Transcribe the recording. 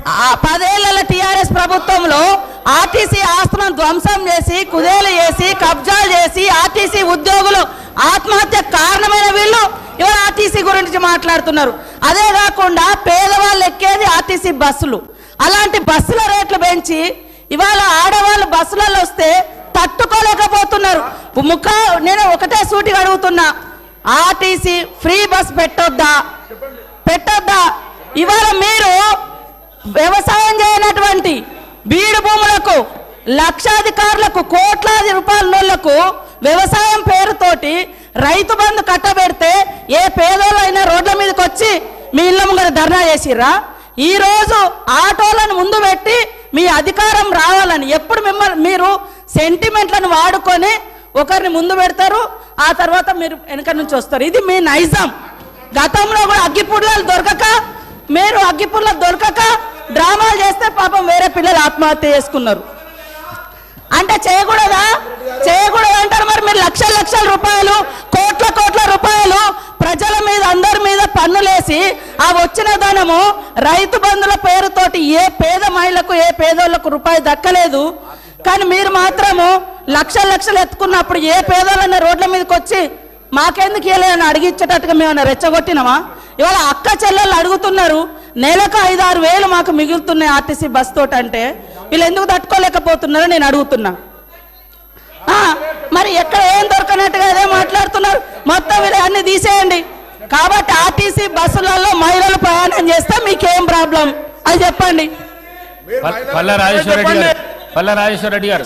10 ఏళ్ల టీఆర్ఎస్ ప్రభుత్వంలో ఆర్టీసీ ఆస్తులను ధ్వంసం చేసి కుదేలు చేసి కబ్జాలు చేసి ఆర్టీసీ ఉద్యోగులు ఆత్మహత్య కారణమైన వీళ్ళు ఇవాళ ఆర్టీసీ గురించి మాట్లాడుతున్నారు. అదే కాకుండా పేదవాళ్ళు ఎక్కేది ఆర్టీసీ బస్సులు. అలాంటి బస్సుల రేట్లు పెంచి ఇవాళ ఆడవాళ్ళు బస్సులలో వస్తే తట్టుకోలేకపోతున్నారు. నేను ఒకటే సూటిగా అడుగుతున్నా, ఆర్టీసీ ఫ్రీ బస్ పెట్టొద్దా? ఇవాళ మీరు వ్యవసాయం చేయనటువంటి బీడు భూములకు లక్షాధికారులకు కోట్లాది రూపాయల నోళ్లకు వ్యవసాయం పేరుతోటి రైతు బంధు కట్టబెడితే ఏ పేదోళ్ళైనా రోడ్ల మీదకి వచ్చి మీ ఇళ్ళ ముంగర ధర్నా చేసిర్రా? ఈ రోజు ఆటోలను ముందు పెట్టి మీ అధికారం రావాలని ఎప్పుడు మీరు సెంటిమెంట్లను వాడుకొని ఒకరిని ముందు పెడతారు, ఆ తర్వాత మీరు వెనక నుంచి వస్తారు. ఇది మీ నైజం. గతంలో కూడా అగ్గిపుల్లలు దొరకక డ్రామాలు చేస్తే పాపం వేరే పిల్లలు ఆత్మహత్య చేసుకున్నారు. అంటే చేయకూడదా అంటారు. మరి మీరు లక్షల రూపాయలు కోట్ల రూపాయలు ప్రజల మీద అందరి మీద పన్నులేసి ఆ వచ్చిన ధనము రైతు బంధుల పేరుతోటి ఏ పేద మహిళకు ఏ పేదోళ్లకు రూపాయి దక్కలేదు. కానీ మీరు మాత్రము లక్షలు ఎత్తుకున్నప్పుడు ఏ పేదోళ్ళన్న రోడ్ల మీదకి వచ్చి మాకెందుకు ఇవ్వలేదని అడిగించేటట్టుగా మేము రెచ్చగొట్టినామా? ఇవాళ అక్క చెల్లెళ్ళు అడుగుతున్నారు, నెలకు 5-6 వేలు మాకు మిగులుతున్నాయి ఆర్టీసీ బస్ తోటి. అంటే వీళ్ళు ఎందుకు తట్టుకోలేకపోతున్నారో నేను అడుగుతున్నా. మరి ఎక్కడ ఏం దొరకనట్టుగా అదే మాట్లాడుతున్నారు. మొత్తం వీళ్ళు అన్ని తీసేయండి. కాబట్టి ఆర్టీసీ బస్సులలో మహిళలు ప్రయాణం చేస్తే మీకేం ప్రాబ్లం అది చెప్పండి. పల్లా రాజేశ్వర రెడ్డి గారు